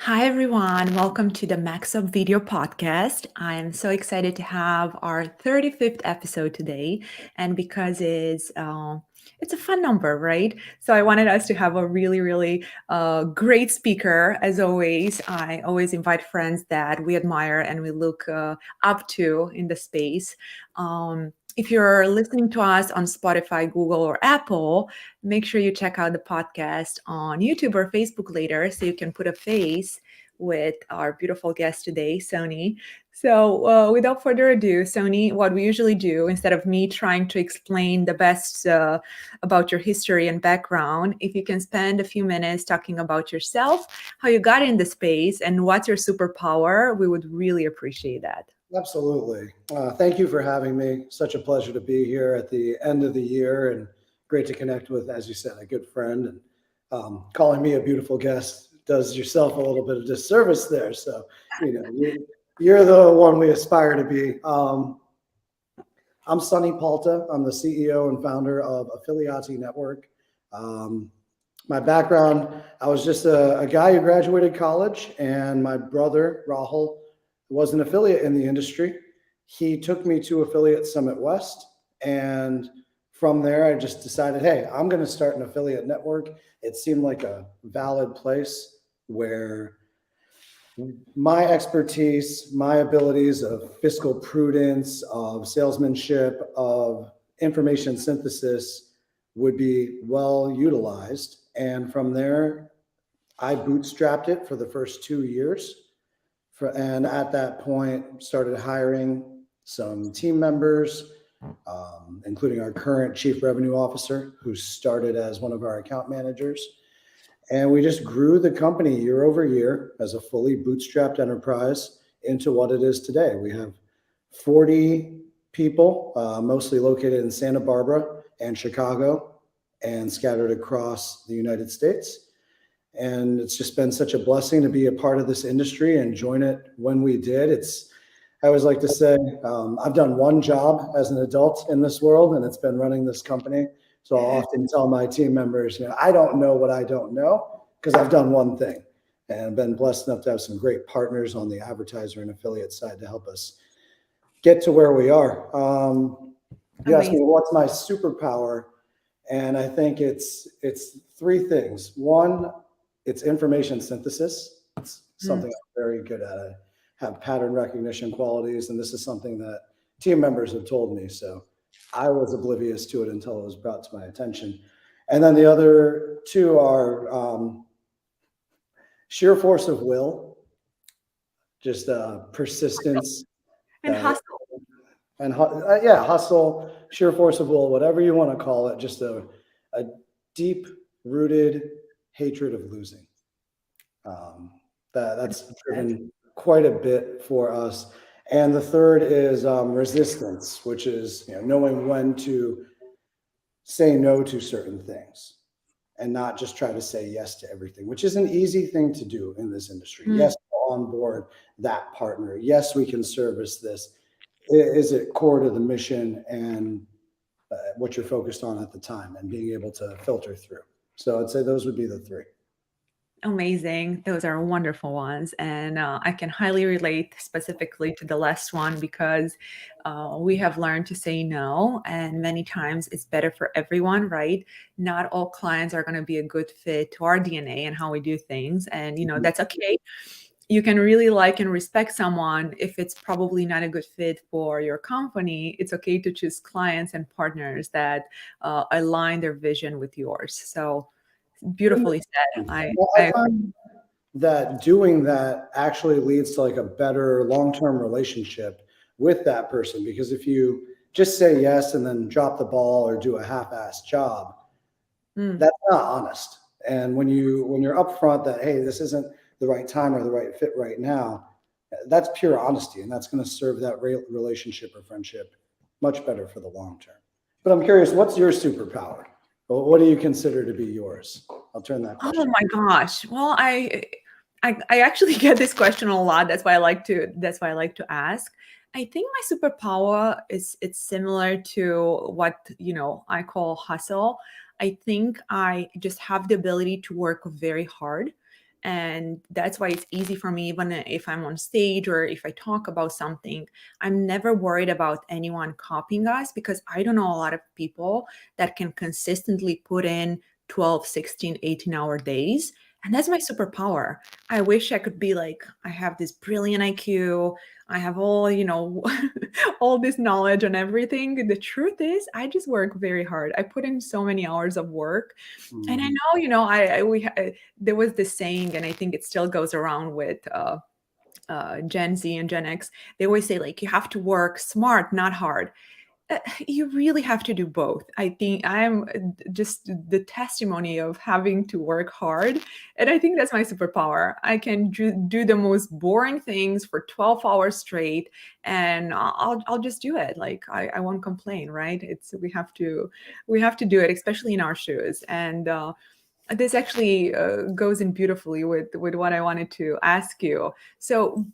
Hi, everyone. Welcome to the MaxWeb video podcast. I am so excited to have our 35th episode today. And because it's a fun number, right? So I wanted us to have a really great speaker. As always, I always invite friends that we admire and we look up to in the space. If you're listening to us on Spotify, Google, or Apple, make sure you check out the podcast on YouTube or Facebook later so you can put a face with our beautiful guest today, Sonny. So, without further ado, Sonny, what we usually do, instead of me trying to explain the best about your history and background, if you can spend a few minutes talking about yourself, how you got in the space, and what's your superpower, we would really appreciate that. Absolutely. Thank you for having me. Such a pleasure to be here at the end of the year and great to connect with, as you said, a good friend. And calling me a beautiful guest does yourself a little bit of disservice there. So, you're the one we aspire to be. I'm Sonny Palta. I'm the CEO and founder of Affiliati Network. Um, my background, I was just a guy who graduated college, and my brother, Rahul, was an affiliate in the industry. He took me to Affiliate Summit West. And from there, I just decided, hey, I'm going to start an affiliate network. It seemed like a valid place where my expertise, my abilities of fiscal prudence, of salesmanship, of information synthesis would be well utilized. And from there, I bootstrapped it for the first 2 years. And at that point, started hiring some team members, including our current chief revenue officer, who started as one of our account managers. And we just grew the company year over year as a fully bootstrapped enterprise into what it is today. We have 40 people, mostly located in Santa Barbara and Chicago, and scattered across the United States. And it's just been such a blessing to be a part of this industry and join it when we did. I always like to say, I've done one job as an adult in this world, and it's been running this company. So I'll often tell my team members, I don't know what I don't know because I've done one thing, and been blessed enough to have some great partners on the advertiser and affiliate side to help us get to where we are. You asked me, Amazing. what's my superpower? And I think it's three things. One, it's information synthesis. It's Mm, something I'm very good at. I have pattern recognition qualities, and this is something that team members have told me. So I was oblivious to it until it was brought to my attention. And then the other two are sheer force of will, just persistence, and uh, hustle. and yeah, hustle, sheer force of will, whatever you want to call it, just a deep rooted hatred of losing. Um, that's driven quite a bit for us. And the third is resistance, which is knowing when to say no to certain things and not just try to say yes to everything, which is an easy thing to do in this industry. Mm. Yes, on board that partner. Yes, we can service this. Is it core to the mission and what you're focused on at the time and being able to filter through? So I'd say those would be the three. Amazing. Those are wonderful ones. And I can highly relate specifically to the last one because we have learned to say no. And many times it's better for everyone, right? Not all clients are going to be a good fit to our DNA and how we do things. And, that's okay. You can really like and respect someone if it's probably not a good fit for your company. It's okay to choose clients and partners that align their vision with yours. So, beautifully said. Well, I I find that doing that actually leads to like a better long-term relationship with that person, because if you just say yes and then drop the ball or do a half-assed job, Mm, that's not honest. And when you're upfront that, hey, this isn't the right time or the right fit right now, that's pure honesty, and that's going to serve that relationship or friendship much better for the long term. But I'm curious, what's your superpower? What do you consider to be yours? I'll turn that oh question. my gosh. Well, I actually get this question a lot. That's why I like to ask. I think my superpower is it's similar to what, I call hustle. I think I just have the ability to work very hard And that's why it's easy for me, even if I'm on stage or if I talk about something, I'm never worried about anyone copying us, because I don't know a lot of people that can consistently put in 12, 16, 18-hour days. And that's my superpower. I wish I could be like, I have this brilliant IQ. I have all, all this knowledge on everything. The truth is, I just work very hard. I put in so many hours of work. And I Mhm. know, there was this saying, and I think it still goes around with Gen Z and Gen X. They always say, like, you have to work smart, not hard. You really have to do both. I think I'm just the testimony of having to work hard. And I think that's my superpower. I can do the most boring things for 12 hours straight, and I'll just do it. Like, I won't complain, right? We have to do it, especially in our shoes. And this actually goes in beautifully with what I wanted to ask you. So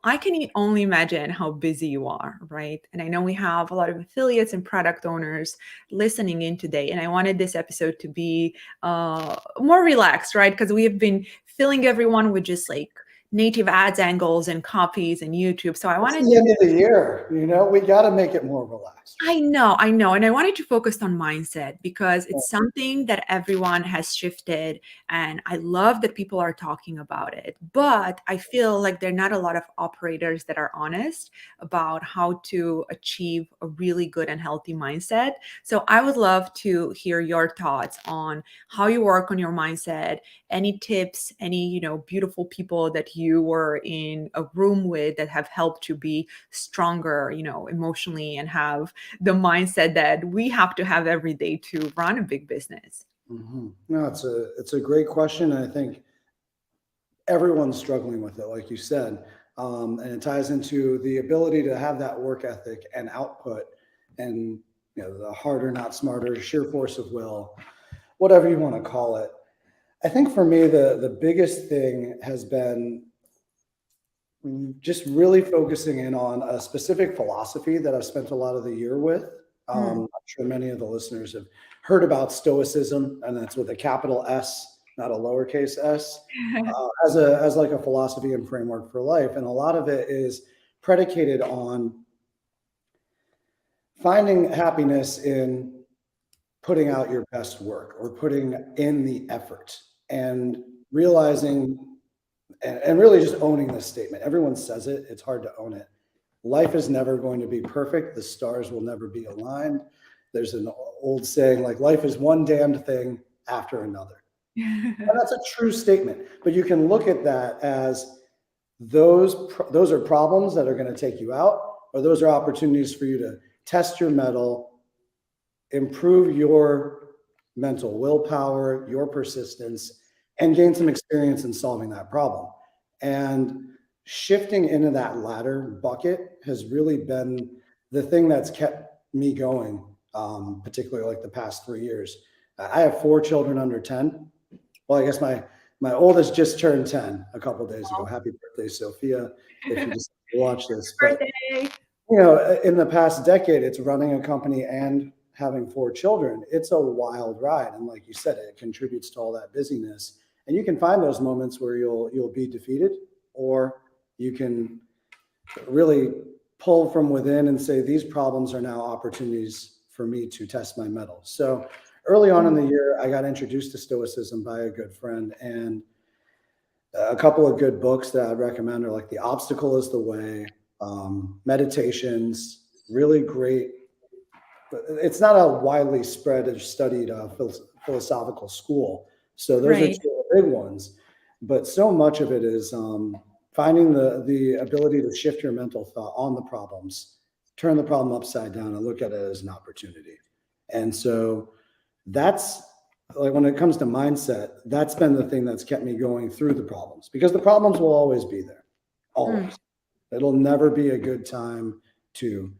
I can only imagine how busy you are, right? And I know we have a lot of affiliates and product owners listening in today, and I wanted this episode to be more relaxed, right? Because we have been filling everyone with just like native ads angles and copies and YouTube. So I It's wanted the end to of the year, we got to make it more relaxed. I know. And I wanted to focus on mindset because it's something that everyone has shifted. And I love that people are talking about it. But I feel like there are not a lot of operators that are honest about how to achieve a really good and healthy mindset. So I would love to hear your thoughts on how you work on your mindset, any tips, any, beautiful people that you were in a room with that have helped you be stronger, emotionally, and have the mindset that we have to have every day to run a big business. No, it's a great question, and I think everyone's struggling with it, like you said, and it ties into the ability to have that work ethic and output, and the harder, not smarter, sheer force of will, whatever you want to call it. I think for me, the biggest thing has been just really focusing in on a specific philosophy that I've spent a lot of the year with. Mm. I'm sure many of the listeners have heard about Stoicism, and that's with a capital S, not a lowercase s, as like a philosophy and framework for life. And a lot of it is predicated on finding happiness in putting out your best work or putting in the effort and realizing and really just owning this statement. Everyone says it, it's hard to own it. Life is never going to be perfect. The stars will never be aligned. There's an old saying like life is one damned thing after another. And that's a true statement. But you can look at that as those are problems that are going to take you out, or those are opportunities for you to test your mettle, improve your mental willpower, your persistence, and gain some experience in solving that problem. And shifting into that latter bucket has really been the thing that's kept me going, particularly like the past 3 years. I have 4 children under 10. Well, I guess my oldest just turned 10 a couple of days ago. Happy birthday, Sophia, if you just watch this. But Birthday. in the past decade, it's running a company and having 4 children. It's a wild ride. And like you said, it contributes to all that busyness. And you can find those moments where you'll be defeated, or you can really pull from within and say, these problems are now opportunities for me to test my mettle. So early on in the year, I got introduced to Stoicism by a good friend, and a couple of good books that I'd recommend are like The Obstacle is the Way, Meditations, really great. It's not a widely spread or studied philosophical school. So those are Right. two big ones. But so much of it is finding the ability to shift your mental thought on the problems, turn the problem upside down and look at it as an opportunity. And so that's like when it comes to mindset, that's been the thing that's kept me going through the problems, because the problems will always be there. Mm. Always. It'll never be a good time to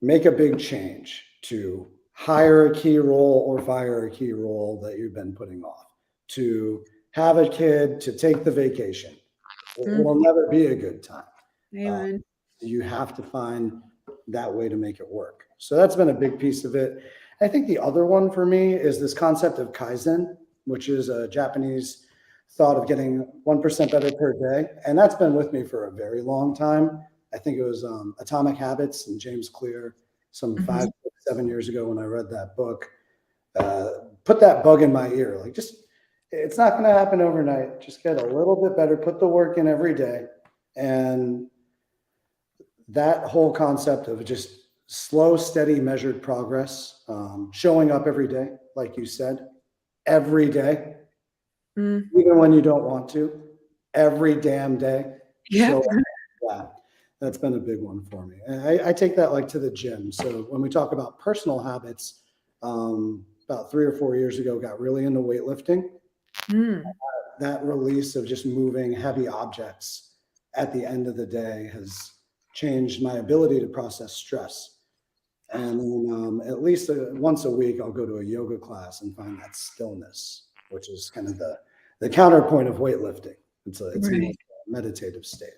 make a big change, to hire a key role or fire a key role that you've been putting off, to have a kid, to take the vacation. Mm. It'll never be a good time. Uh, Amen. you have to find that way to make it work. So that's been a big piece of it. I think the other one for me is this concept of Kaizen, which is a Japanese thought of getting 1% better per day. And that's been with me for a very long time. I think it was Atomic Habits and James Clear some Mhm. 5, 6, 7 years ago when I read that book. Uh, Put that bug in my ear. Like, just, it's not going to happen overnight. Just get a little bit better, put the work in every day. And that whole concept of just slow, steady, measured progress, showing up every day, like you said, every day, Mm. even when you don't want to, every damn day, show Yep. up. Yeah, that's been a big one for me. And I take that like to the gym. So when we talk about personal habits, about 3 or 4 years ago, got really into weightlifting. Mm. That release of just moving heavy objects at the end of the day has changed my ability to process stress. And then at least once a week, I'll go to a yoga class and find that stillness, which is kind of the counterpoint of weightlifting. It's a more Right. meditative state.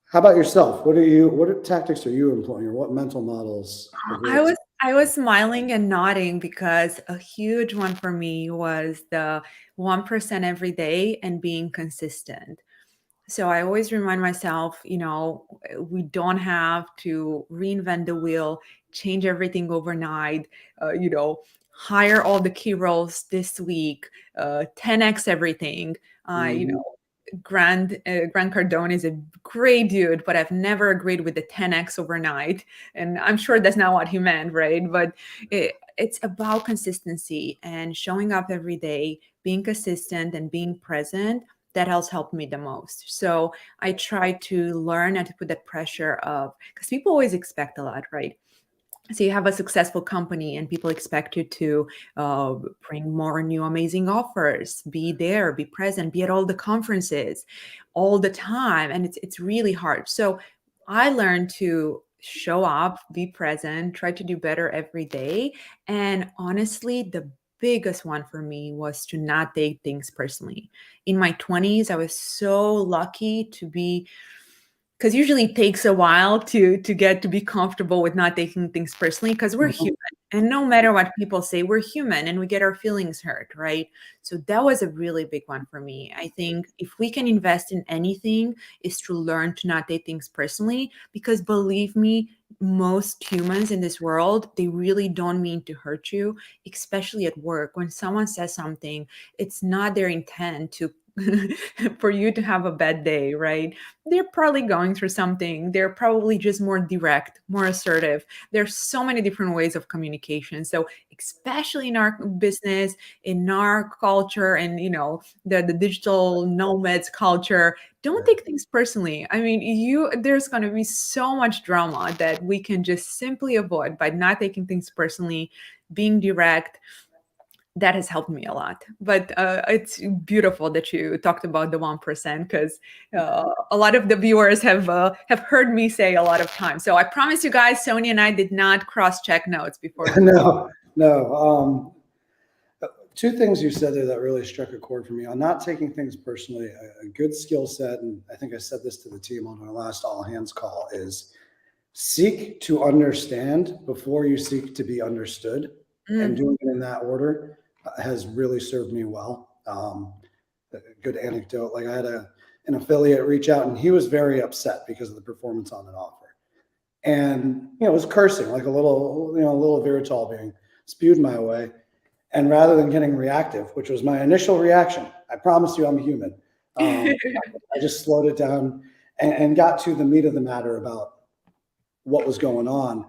How about yourself? What tactics are you employing, or what mental models have I really? was I was smiling and nodding because a huge one for me was the 1% every day and being consistent. So I always remind myself, we don't have to reinvent the wheel, change everything overnight, hire all the key roles this week, 10x everything. Mhm. Grant Cardone is a great dude, but I've never agreed with the 10x overnight, and I'm sure that's not what he meant, right? But it's about consistency and showing up every day, being consistent and being present. That has helped me the most. So I try to learn and to put that pressure of, because people always expect a lot, right? So you have a successful company and people expect you to uh, bring more new amazing offers, be there, be present, be at all the conferences all the time, and it's really hard. So I learned to show up, be present, try to do better every day. And honestly, the biggest one for me was to not take things personally. In my 20s, I was so lucky to be, because usually it takes a while to get to be comfortable with not taking things personally, because we're Mhm. human, and no matter what people say, we're human and we get our feelings hurt, right? So that was a really big one for me. I think if we can invest in anything, is to learn to not take things personally, because believe me, most humans in this world, they really don't mean to hurt you, especially at work. When someone says something, it's not their intent to for you to have a bad day, right? They're probably going through something. They're probably just more direct, more assertive. There's so many different ways of communication. So, especially in our business, in our culture, and the digital nomads culture, don't take things personally. I mean, there's going to be so much drama that we can just simply avoid by not taking things personally, being direct. That has helped me a lot. But it's beautiful that you talked about the 1%, because a lot of the viewers have heard me say a lot of times. So I promise you guys, Sony and I did not cross check notes before we. No, no. Two things you said there that really struck a chord for me on not taking things personally. A good skill set, and I think I said this to the team on our last all hands call, is seek to understand before you seek to be understood. And Mm. doing it in that order has really served me well. A good anecdote, like I had an affiliate reach out and he was very upset because of the performance on an offer. And, was cursing, like a little vitriol being spewed my way. And rather than getting reactive, which was my initial reaction, I promise you I'm human. I just slowed it down and got to the meat of the matter about what was going on.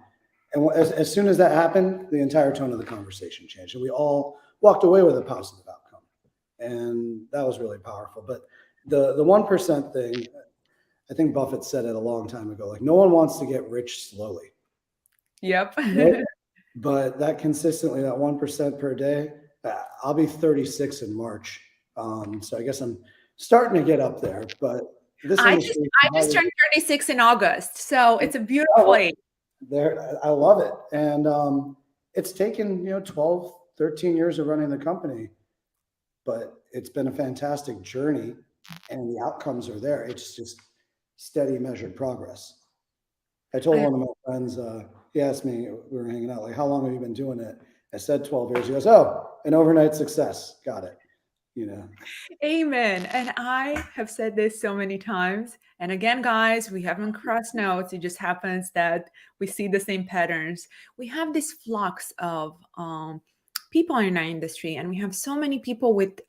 And as soon as that happened, the entire tone of the conversation changed, and we all walked away with a positive outcome. And that was really powerful. But the 1% thing, I think Buffett said it a long time ago. Like, no one wants to get rich slowly, Yep. right? But that consistently, that 1% per day, I'll be 36 in March. So I guess I'm starting to get up there. But this I just industry, I just turned 36 in August, so it's a beautiful oh, age. there, I love it. And it's taken, 12, 13 years of running the company, but it's been a fantastic journey and the outcomes are there. It's just steady, measured progress. I told I one of my friends, he asked me, we were hanging out, like, how long have you been doing it? I said 12 years. He goes, oh, an overnight success. Got it. you know. Amen. And I have said this so many times. And again, guys, we haven't crossed notes. It just happens that we see the same patterns. We have this flux of people in our industry, and we have so many people with,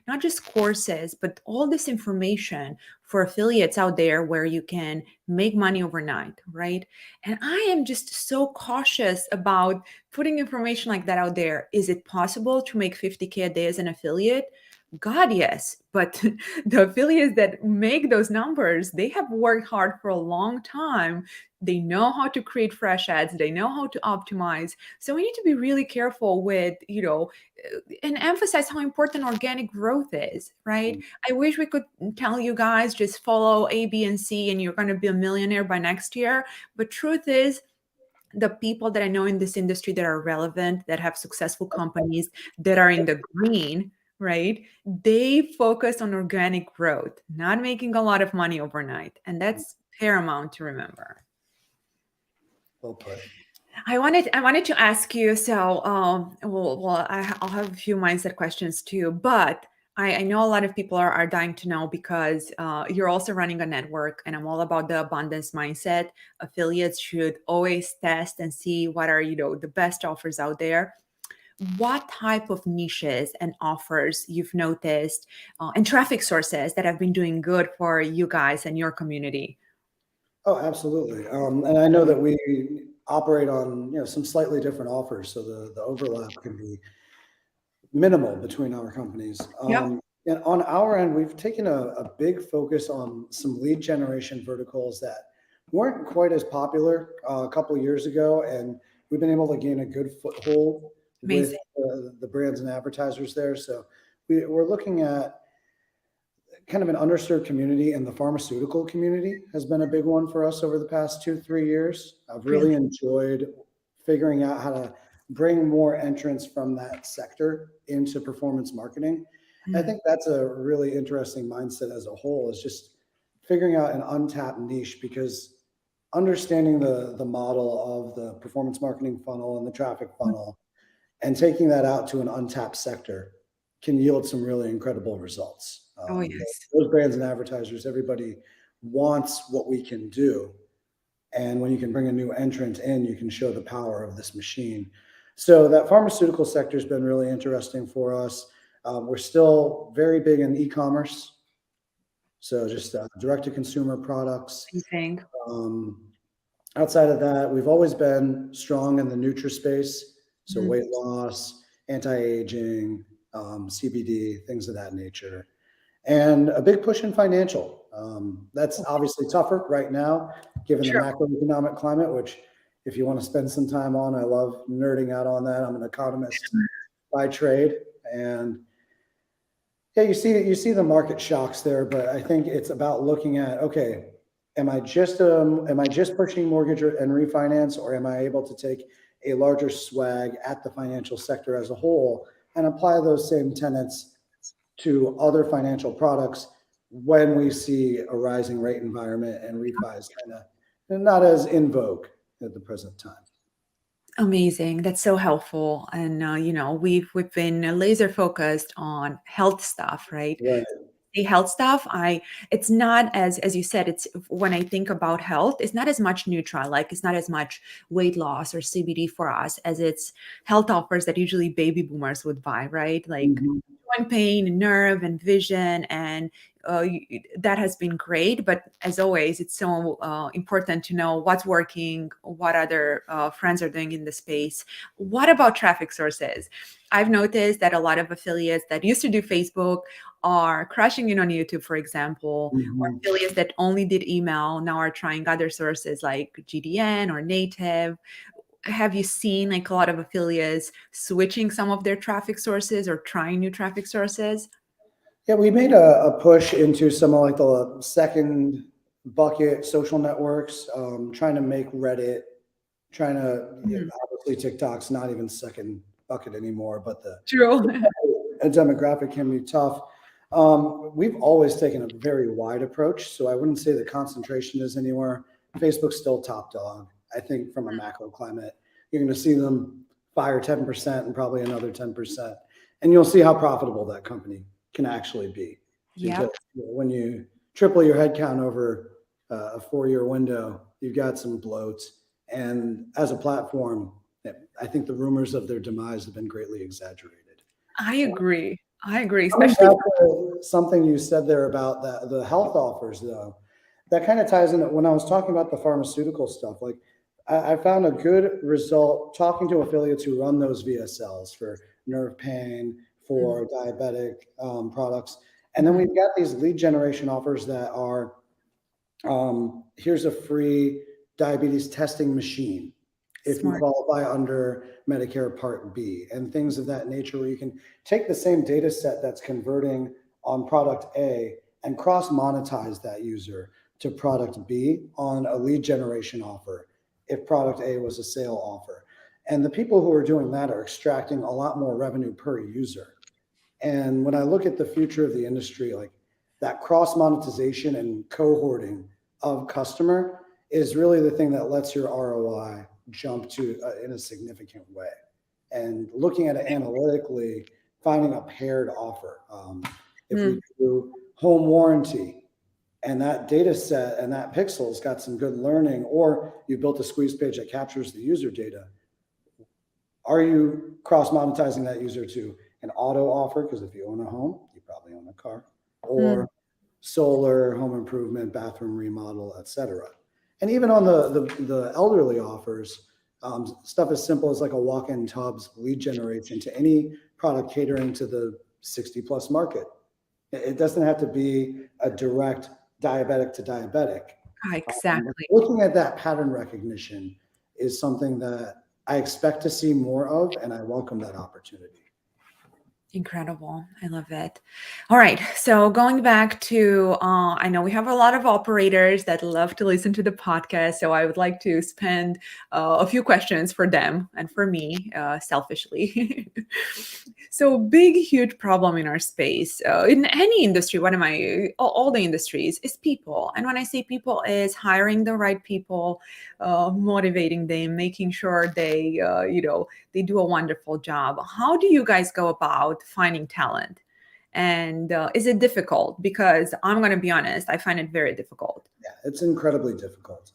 not just courses, but all this information for affiliates out there where you can make money overnight, right? And I am just so cautious about putting information like that out there. Is it possible to make 50K a day as an affiliate? God, yes. But the affiliates that make those numbers, they have worked hard for a long time. They know how to create fresh ads, they know how to optimize. So we need to be really careful with, and emphasize how important organic growth is, right? I wish we could tell you guys just follow A, B, and C and you're going to be a millionaire by next year. But truth is, the people that I know in this industry that are relevant, that have successful companies, that are in the green, right? They focus on organic growth, not making a lot of money overnight. And that's paramount to remember. Well put. I wanted to ask you. So, I'll have a few mindset questions too. But I know a lot of people are dying to know because you're also running a network, and I'm all about the abundance mindset. Affiliates should always test and see what are the best offers out there. What type of niches and offers you've noticed, and traffic sources that have been doing good for you guys and your community? Oh, absolutely. And I know that we operate on, some slightly different offers, so the overlap can be minimal between our companies. Yep. And on our end, we've taken a big focus on some lead generation verticals that weren't quite as popular a couple of years ago, and we've been able to gain a good foothold with Amazing. the brands and advertisers there. So we're looking at kind of an underserved community, and the pharmaceutical community has been a big one for us over the past 2, 3 years. I've Really? really enjoyed figuring out how to bring more entrants from that sector into performance marketing. I Mm. think that's a really interesting mindset as a whole, is just figuring out an untapped niche, because understanding the model of the performance marketing funnel and the traffic funnel and taking that out to an untapped sector can yield some really incredible results. Oh, yes. Those brands and advertisers, everybody wants what we can do. And when you can bring a new entrant in, you can show the power of this machine. So that pharmaceutical sector has been really interesting for us. We're still very big in e-commerce. So just direct to consumer products. Amazing. Um, Outside of that, we've always been strong in the NutraSpace, so Mhm. weight loss, anti-aging, CBD, things of that nature, and a big push in financial. That's obviously tougher right now, given the Sure. macroeconomic climate, which, if you want to spend some time on, I love nerding out on that. I'm an economist by trade, and yeah, you see the market shocks there, but I think it's about looking at, okay, am I just pushing mortgage and refinance, or am I able to take a larger swag at the financial sector as a whole and apply those same tenets to other financial products when we see a rising rate environment and refis kind of not as in vogue at the present time. Amazing. That's so helpful. And we've been laser focused on health stuff, right? Right. The health stuff, it's not as you said, it's when I think about health, it's not as much neutral, like it's not as much weight loss or CBD for us as it's health offers that usually baby boomers would buy, right? Like Mhm. joint pain, nerve, and vision, and that has been great. But as always, it's so important to know what's working, what other friends are doing in the space. What about traffic sources? I've noticed that a lot of affiliates that used to do Facebook are crashing in on YouTube, for example, or Mhm. affiliates that only did email now are trying other sources like GDN or native. Have you seen like a lot of affiliates switching some of their traffic sources or trying new traffic sources? Yeah, we made a push into some of like the second bucket social networks, trying to make Reddit, trying to, Mhm. obviously TikTok's not even second bucket anymore, but the True. a demographic can be tough. We've always taken a very wide approach, so I wouldn't say the concentration is anywhere. Facebook's still top dog. I think from a macro climate, you're going to see them fire 10% and probably another 10%. and you'll see how profitable that company can actually be. Because Yep. when you triple your headcount over a 4-year window, you've got some bloat. And as a platform, I think the rumors of their demise have been greatly exaggerated. I agree. I agree, Coming especially back to something you said there about the health offers, though, that kind of ties in when I was talking about the pharmaceutical stuff. Like, I found a good result talking to affiliates who run those VSLs for nerve pain, Mhm, for diabetic products. And then mhm. we've got these lead generation offers that are here's a free diabetes testing machine if you Smart. qualify under Medicare Part B, and things of that nature, where you can take the same data set that's converting on product A and cross monetize that user to product B on a lead generation offer if product A was a sale offer. And the people who are doing that are extracting a lot more revenue per user. And when I look at the future of the industry, like that cross monetization and cohorting of customer is really the thing that lets your ROI jump to in a significant way. And looking at it analytically, finding a paired offer. If we Mm, do home warranty and that data set and that pixel's got some good learning, or you built a squeeze page that captures the user data, are you cross monetizing that user to an auto offer? Because if you own a home, you probably own a car, mm. or solar, home improvement, bathroom remodel, etc. And even on the elderly offers, stuff as simple as like a walk-in tubs lead generation to any product catering to the 60 plus market. It doesn't have to be a direct diabetic to diabetic. Exactly. Looking at that pattern recognition is something that I expect to see more of, and I welcome that opportunity. Incredible. I love it. All right. So going back to, I know we have a lot of operators that love to listen to the podcast. So I would like to spend a few questions for them and for me, selfishly. So big, huge problem in our space, in any industry. What am I? All the industries is people. And when I say people, is hiring the right people, motivating them, making sure they, they do a wonderful job. How do you guys go about finding talent? And is it difficult? Because I'm going to be honest, I find it very difficult. Yeah, it's incredibly difficult.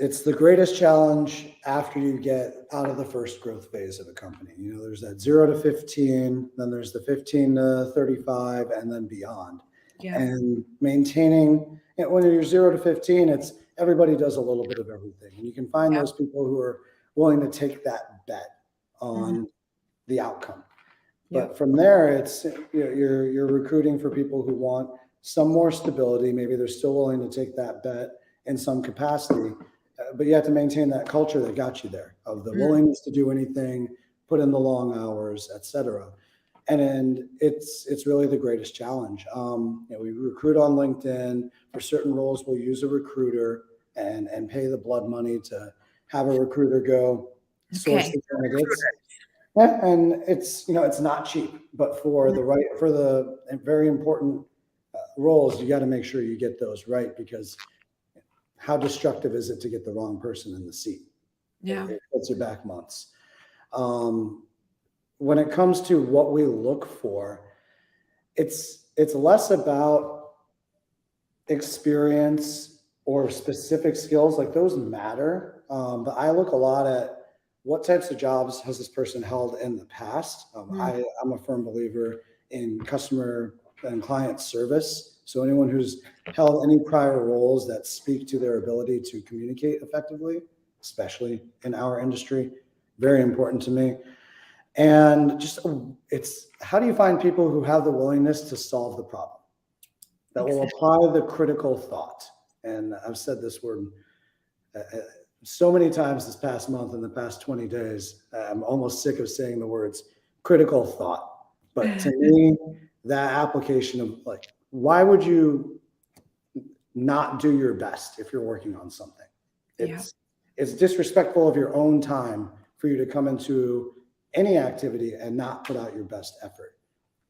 It's the greatest challenge after you get out of the first growth phase of a company. You know, there's that 0 to 15, then there's the 15 to 35, and then beyond. Yeah. And maintaining, when you're 0 to 15, it's everybody does a little bit of everything. And you can find Yeah. those people who are willing to take that bet Mhm. on the outcome. Yep. But from there, it's you're recruiting for people who want some more stability. Maybe they're still willing to take that bet in some capacity, but you have to maintain that culture that got you there, of the Mm, willingness to do anything, put in the long hours, etc. And it's really the greatest challenge. We recruit on LinkedIn for certain roles. We'll use a recruiter and pay the blood money to have a recruiter go source okay. the candidates. Yeah, and it's not cheap, but for Mm, the very important roles, you got to make sure you get those right, because how destructive is it to get the wrong person in the seat? yeah. It puts you back months. Um, when it comes to what we look for, it's less about experience or specific skills. Like, those matter, but I look a lot at what types of jobs has this person held in the past. Mm, I'm a firm believer in customer and client service, so anyone who's held any prior roles that speak to their ability to communicate effectively, especially in our industry, very important to me. And just, it's how do you find people who have the willingness to solve the problem, that will exactly. apply the critical thought? And I've said this word so many times this past month, in the past 20 days. I'm almost sick of saying the words critical thought. But to me, that application of, like, why would you not do your best if you're working on something? Yeah. It's disrespectful of your own time for you to come into any activity and not put out your best effort.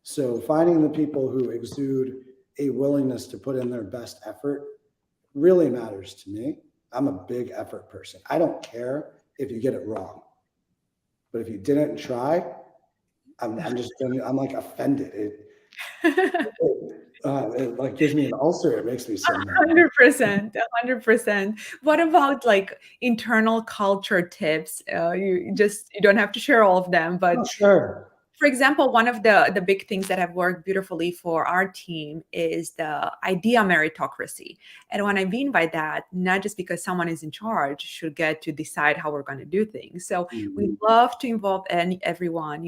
So finding the people who exude a willingness to put in their best effort really matters to me. I'm a big effort person. I don't care if you get it wrong, but if you didn't try, I'm like offended. It like gives me an ulcer. It makes me so mad. 100%, 100%. What about like internal culture tips? You don't have to share all of them, Oh, but sure. for example, one of the big things that have worked beautifully for our team is the idea meritocracy. And what I mean by that, not just because someone is in charge should get to decide how we're going to do things. So we Mhm. love to involve everyone,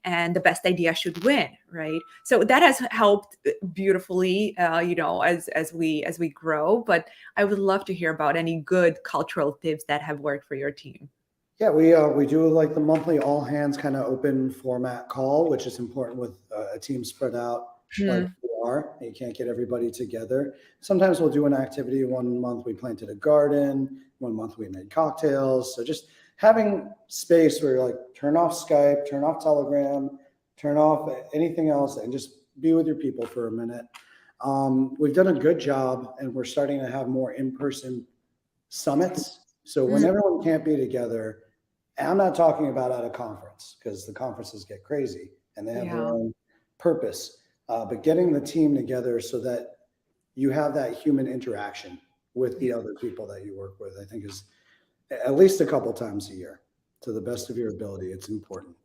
and the best idea should win, right? So that has helped beautifully, as we grow. But I would love to hear about any good cultural tips that have worked for your team. Yeah, we do like the monthly all hands kind of open format call, which is important with a team spread out like Hmm. we are. You can't get everybody together. Sometimes we'll do an activity. One month we planted a garden. One month we made cocktails. So just having space where you're like turn off Skype, turn off Telegram, turn off anything else, and just be with your people for a minute. We've done a good job, and we're starting to have more in-person summits. So when Mm, everyone can't be together, and I'm not talking about at a conference because the conferences get crazy and they have their yeah. own purpose. But getting the team together so that you have that human interaction with the other people that you work with, I think is at least a couple times a year to the best of your ability. It's important.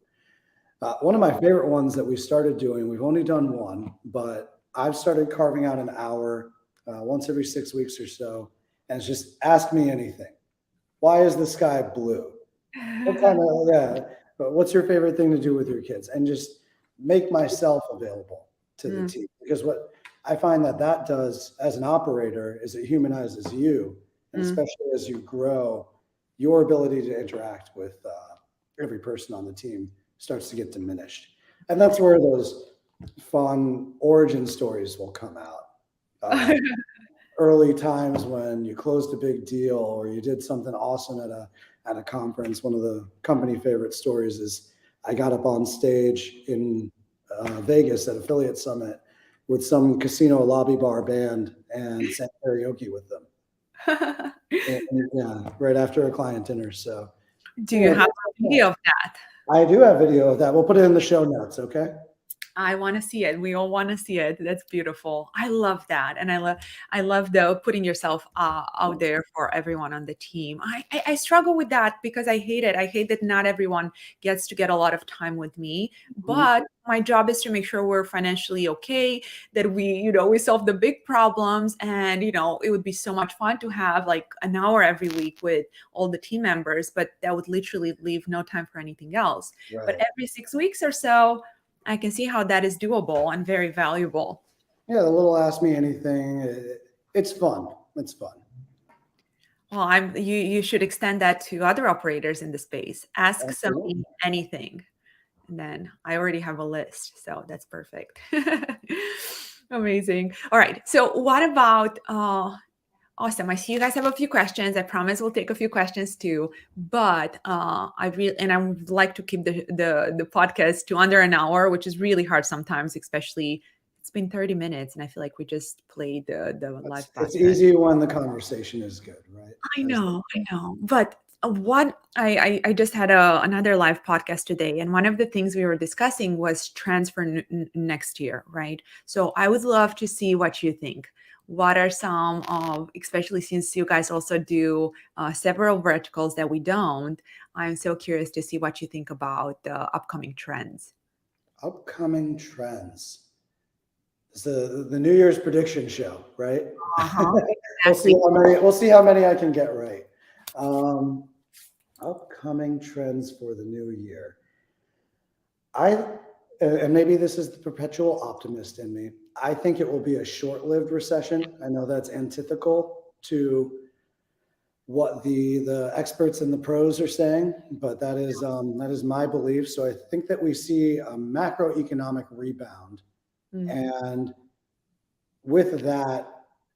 One of my favorite ones that we started doing, we've only done one, but I've started carving out an hour once every 6 weeks or so. And it's just ask me anything. Why is the sky blue? What kind of, yeah, but what's your favorite thing to do with your kids? And just make myself available to the Mm, team. Because what I find that that does as an operator is it humanizes you. And mm. especially as you grow, your ability to interact with every person on the team starts to get diminished. And that's where those fun origin stories will come out. Early times when you closed a big deal or you did something awesome at a conference. One of the company favorite stories is I got up on stage in Vegas at Affiliate Summit with some casino lobby bar band and sang karaoke with them. And, yeah, right after a client dinner. So Do you you know, have a video of that? I do have video of that. We'll put it in the show notes. Okay. I want to see it. We all want to see it. That's beautiful. I love that, and I love the putting yourself out there for everyone on the team. I struggle with that because I hate it. I hate that not everyone gets to get a lot of time with me. Mhm. But my job is to make sure we're financially okay, that we solve the big problems, and it would be so much fun to have like an hour every week with all the team members. But that would literally leave no time for anything else. But Right. every 6 weeks or so. I can see how that is doable and very valuable. Yeah. The little ask me anything. It's fun. It's fun. Well, you should extend that to other operators in the space. Ask Absolutely. Sonny anything. And then I already have a list, so that's perfect. Amazing. All right. So what about awesome. I see you guys have a few questions. I promise we'll take a few questions too. But I would like to keep the podcast to under an hour, which is really hard sometimes, especially it's been 30 minutes and I feel like we just played the live It's podcast. easy when the conversation is good, right? I As know, I know. But what I just had another live podcast today, and one of the things we were discussing was trends for next year, right? So I would love to see what you think. What are some of, especially since you guys also do several verticals that we don't, I'm so curious to see what you think about the upcoming trends. upcoming trends. It's the New Year's prediction show, right? Uh-huh. We'll see Exactly. how many I can get right. Um, upcoming trends for the new year. I and maybe this is the perpetual optimist in me. I think it will be a short-lived recession. I know that's antithetical to what the experts and the pros are saying, but that is my belief. So I think that we see a macroeconomic rebound, Mm. and with that,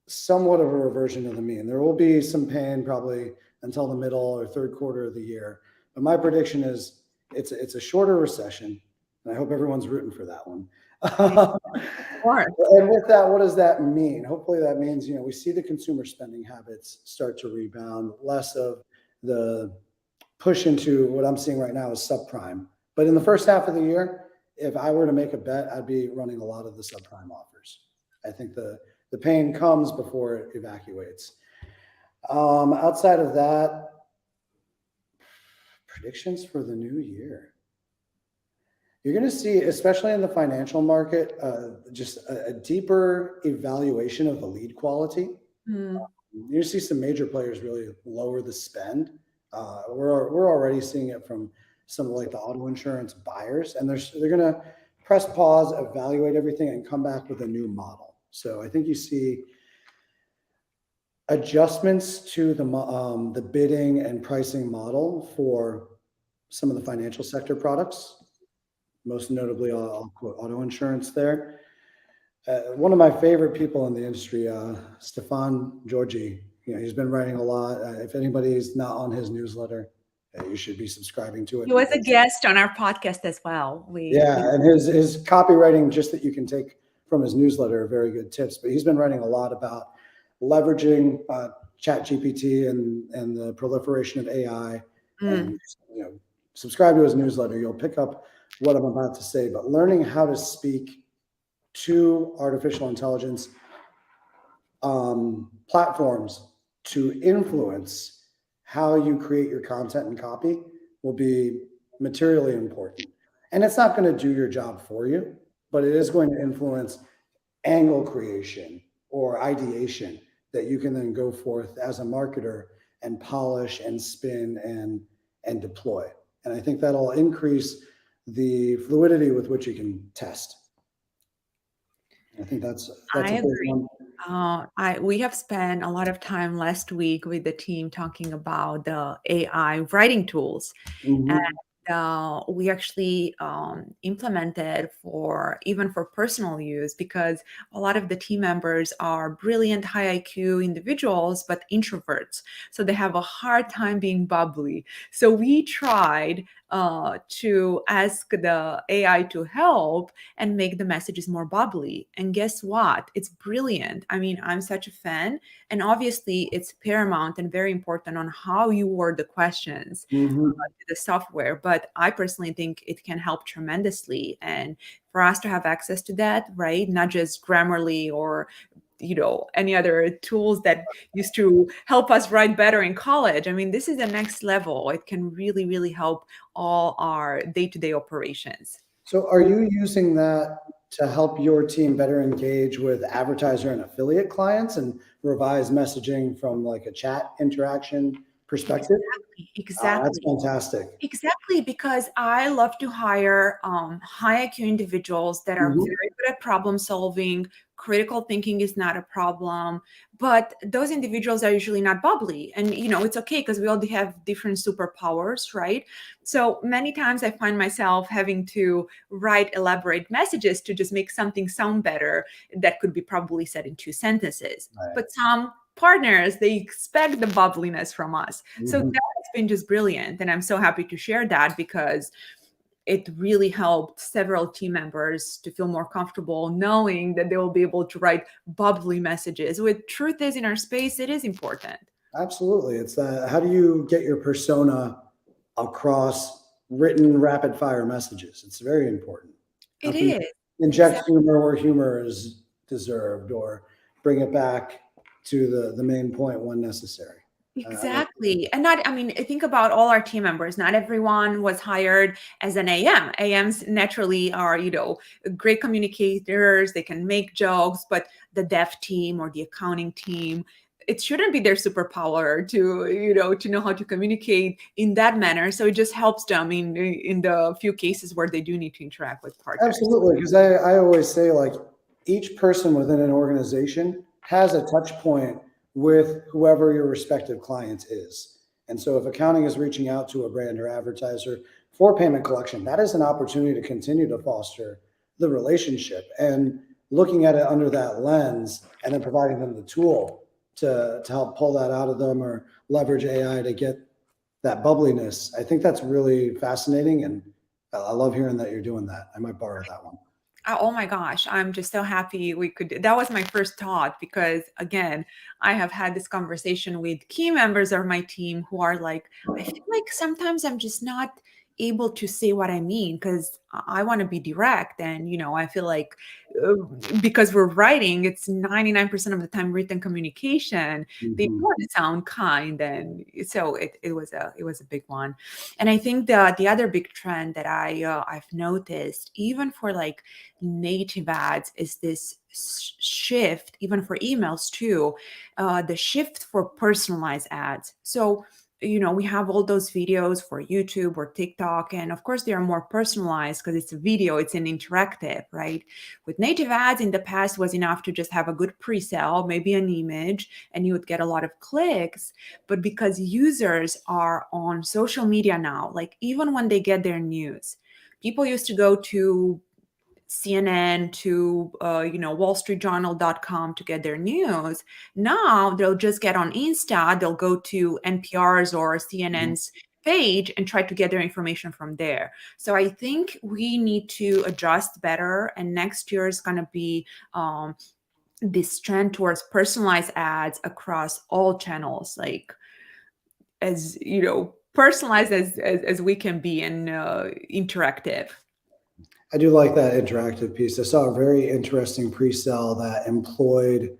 somewhat of a reversion to the mean. There will be some pain probably until the middle or third quarter of the year, but my prediction is it's a shorter recession, and I hope everyone's rooting for that one. Of course. And with that, what does that mean? Hopefully, that means we see the consumer spending habits start to rebound, less of the push into what I'm seeing right now is subprime. But in the first half of the year, if I were to make a bet, I'd be running a lot of the subprime offers. I think the pain comes before it evacuates. Outside of that, predictions for the new year. You're going to see, especially in the financial market, just a deeper evaluation of the lead quality. Mm. You're going to see some major players really lower the spend. We're already seeing it from some of like the auto insurance buyers, and they're going to press pause, evaluate everything, and come back with a new model. So I think you see adjustments to the bidding and pricing model for some of the financial sector products, most notably, I'll quote auto insurance there. One of my favorite people in the industry, Stefan Georgi, he's been writing a lot. If anybody's not on his newsletter, you should be subscribing to it. He was a guest on our podcast as well. And his copywriting, just that you can take from his newsletter, are very good tips. But he's been writing a lot about leveraging Chat GPT and the proliferation of AI. And subscribe to his newsletter. You'll pick up what I'm about to say. But learning how to speak to artificial intelligence platforms to influence how you create your content and copy will be materially important. And it's not going to do your job for you, but it is going to influence angle creation or ideation that you can then go forth as a marketer and polish and spin and deploy. And I think that'll increase the fluidity with which you can test. I think that's I a big agree. one. We have spent a lot of time last week with the team talking about the AI writing tools. Mhm. And we actually implemented even for personal use, because a lot of the team members are brilliant, high IQ individuals, but introverts. So they have a hard time being bubbly. So we tried to ask the AI to help and make the messages more bubbly. And guess what? It's brilliant. I mean, I'm such a fan. And obviously, it's paramount and very important on how you word the questions Mhm. to the software. But I personally think it can help tremendously. And for us to have access to that, right? Not just Grammarly or any other tools that used to help us write better in college. I mean, this is the next level. It can really, really help all our day-to-day operations. So are you using that to help your team better engage with advertiser and affiliate clients and revise messaging from like a chat interaction perspective? That's Exactly. fantastic. Exactly, because I love to hire high IQ individuals that are Mhm. very good at problem solving. Critical thinking is not a problem, but those individuals are usually not bubbly. And, it's okay because we all have different superpowers, right? So many times I find myself having to write elaborate messages to just make something sound better that could be probably said in 2 sentences. Right. But some partners, they expect the bubbliness from us. So Mhm. that's been just brilliant. And I'm so happy to share that, because it really helped several team members to feel more comfortable knowing that they will be able to write bubbly messages. With truth is in our space, it is important. Absolutely. It's how do you get your persona across written rapid fire messages? It's very important. How It can you is. inject humor where humor is deserved or bring it back to the main point when necessary? I like Exactly. And I mean, think about all our team members. Not everyone was hired as an AM. AMs naturally are, great communicators. They can make jokes, but the dev team or the accounting team, it shouldn't be their superpower to know how to communicate in that manner. So it just helps them in the few cases where they do need to interact with partners. Absolutely, because I always say like each person within an organization has a touch point with whoever your respective client is. And so if accounting is reaching out to a brand or advertiser for payment collection, that is an opportunity to continue to foster the relationship and looking at it under that lens and then providing them the tool to help pull that out of them or leverage AI to get that bubbliness. I think that's really fascinating. And I love hearing that you're doing that. I might borrow that one. Oh my gosh, I'm just so happy we could. That was my first thought, because again, I have had this conversation with key members of my team who are like, I feel like sometimes I'm just not able to say what I mean, because I want to be direct. And, I feel like uh, because we're writing, it's 99% of the time written communication. They Mhm. want to sound kind. And so it was a big one. And I think the other big trend that I've noticed, even for like native ads, is this shift, even for emails too, the shift for personalized ads. So, we have all those videos for YouTube or TikTok, and of course, they are more personalized because it's a video, it's an interactive, right? With native ads in the past was enough to just have a good pre-sale, maybe an image, and you would get a lot of clicks. But because users are on social media now, like even when they get their news, people used to go to CNN to wallstreetjournal.com to get their news. Now they'll just get on Insta, they'll go to NPR's or Mhm. CNN's page and try to get their information from there. So I think we need to adjust better, and next year is going to be this trend towards personalized ads across all channels, like as personalized as we can be, and interactive. I do like that interactive piece. I saw a very interesting pre-sale that employed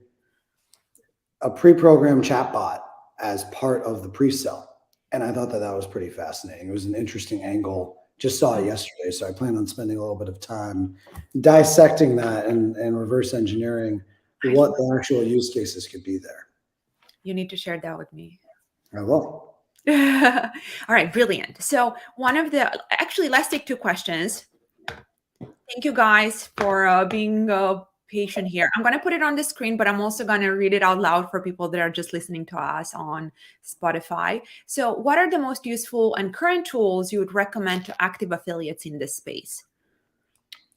a pre-programmed chatbot as part of the pre-sale. And I thought that that was pretty fascinating. It was an interesting angle. Just saw it yesterday, so I plan on spending a little bit of time dissecting that and reverse engineering I what the actual use cases could be there. You need to share that with me. I will. All right, brilliant. So, actually, let's take two questions. Thank you guys for being patient here. I'm going to put it on the screen, but I'm also going to read it out loud for people that are just listening to us on Spotify. So, what are the most useful and current tools you would recommend to active affiliates in this space?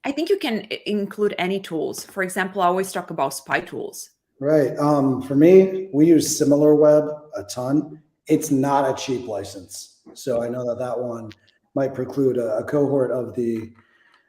I think you can include any tools. For example, I always talk about spy tools. Right. For me, we use SimilarWeb a ton. It's not a cheap license, so I know that that one might preclude a cohort of the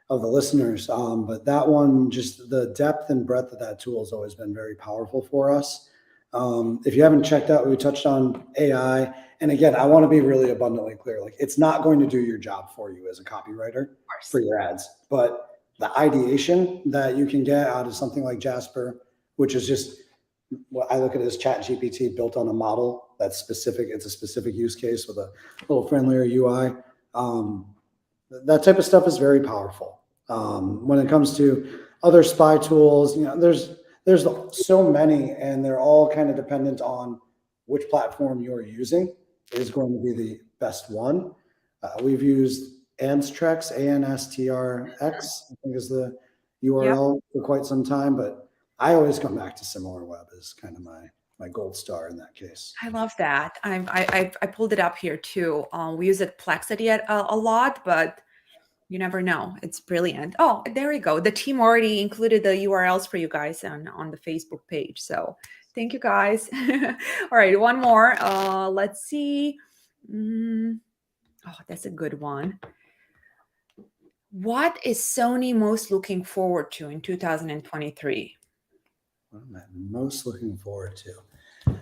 listeners. But that one, just the depth and breadth of that tool has always been very powerful for us. If you haven't checked out, we touched on AI. And again, I want to be really abundantly clear. Like, it's not going to do your job for you as a copywriter Of course. for your ads, but the ideation that you can get out of something like Jasper, which is just what I look at it as Chat GPT built on a model that's specific. It's a specific use case with a little friendlier UI. Um, that type of stuff is very powerful. When it comes to other spy tools, there's so many, and they're all kind of dependent on which platform you're using is going to be the best one. We've used Anstrix, ANSTRX, I think is the Yep. URL for quite some time, but I always come back to SimilarWeb as kind of my gold star in that case. I love that. I pulled it up here too. We use it Plexity a lot, but you never know. It's brilliant. Oh, there we go. The team already included the URLs for you guys on the Facebook page. So thank you guys. All right, one more. Let's see. Mm, oh, that's a good one. What is Sony most looking forward to in 2023? What am I most looking forward to?